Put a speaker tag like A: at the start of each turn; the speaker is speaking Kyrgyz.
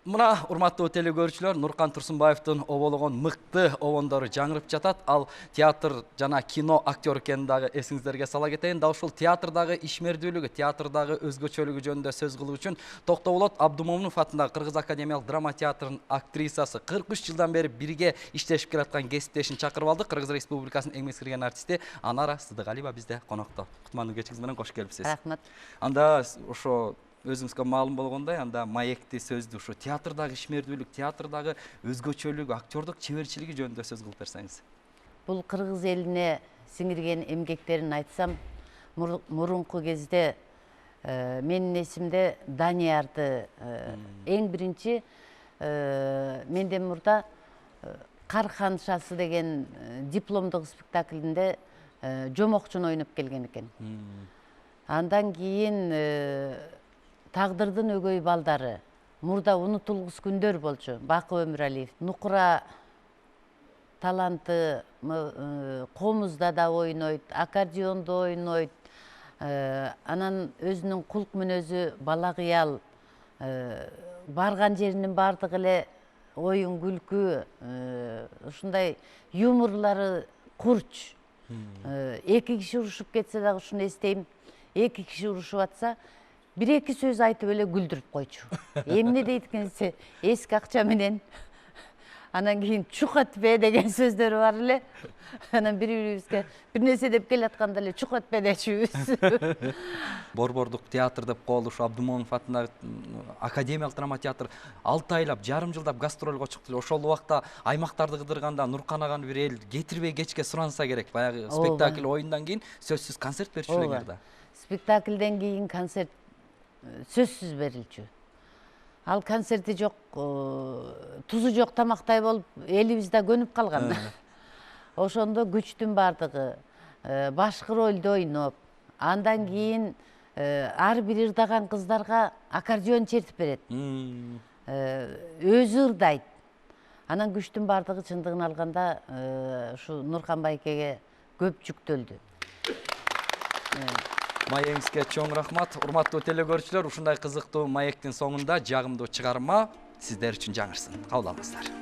A: Мына урматтуу телекөрүүчүлөр, Нуркан Турсунбаевдин обологон мыкты обондору жаңырып жатат. Ал театр жана кино актер экенин дагы эсиңиздерге сала кетейин. Да ушул театрдагы ишмердүүлүгү, театрдагы өзгөчөлүгү жөнүндө сөз кылуу үчүн Токтоболот Абдумомунов атындагы Кыргыз академиялык драма театрынын актрисасы 43 жылдан бери бирге иштешип келаткан кесиптешин чакырып алдык. Кыргыз Республикасынын эң сирген артисти Анара Сыдыгалиева бизде конокто. Кутмандуу кечиңиз менен кош келипсиз.
B: Рахмат.
A: Анда ошо өзүңүзгө маалым болгондой, анда маекти сөздү ушу театрдагы ишмердүүлүк, театрдагы өзгөчөлүк, актердук чеберчилиги жөнүндө сөз кылып берсеңиз.
B: Бул кыргыз элине сиңирген эмгектерин айтсам, мурунку кезде менин эсимде Даниярды эң биринчи менден мурда Кар ханшасы деген дипломдук спектаклинде жомокчун ойноп келген экен. Андан кийин Тагдырдын өгөй балдары, мурда унутулгус күндөр болчу, Бакы Өмүралиев, Нукура таланты комузда да ойнойт, аккордеондо ойнойт, анан өзүнүн кулк мүнөзү бала кыял, барган жеринин баардыгы эле оюн күлкү, ушундай юморлары курч. Эки киши урушуп кетсе дагы ушуну эстейм, эки киши урушуп атса, бир-эки сөз айтып эле күлдүрүп койчу. Эмне дейт экенсе, эски акча менен, анан кийин чук этпе деген сөздөрү бар эле. Анан бири-бирибизге бир нерсе деп келатканда эле чук этпе дечүбүз.
A: Борбордук театр деп коелу ушу Абдумомунов атындагы академиялык драма театр 6 айлап, жарым жылдап гастролго чыкты. Ошол убакта аймактарды кыдырганда Нуркан аганы бир эл кетирбей кечке суранса керек. Баягы спектакль оюндан кийин сөзсүз концерт берчү элеңер да.
B: Спектакльден кийин концерт сөзсүз берилчү. Ал концерти жок, тузу жок тамактай болуп, элибиз да көнүп калган. Ошондо күчтүн бардыгы башкы ролду ойноп, андан кийин ар бир ырдаган кыздарга аккордеон чертип берет. Өзү ырдайт. Анан күчтүн бардыгы чындыгын алганда ушу Нуркан байкеге көп жүктөлдү.
A: Маегиңизге чоң рахмат. Урматтуу телекөрүүчүлөр, ушундай кызыктуу маектин соңунда жагымдуу чыгарма сиздер үчүн жаңырсын. Кабыл алыңыздар.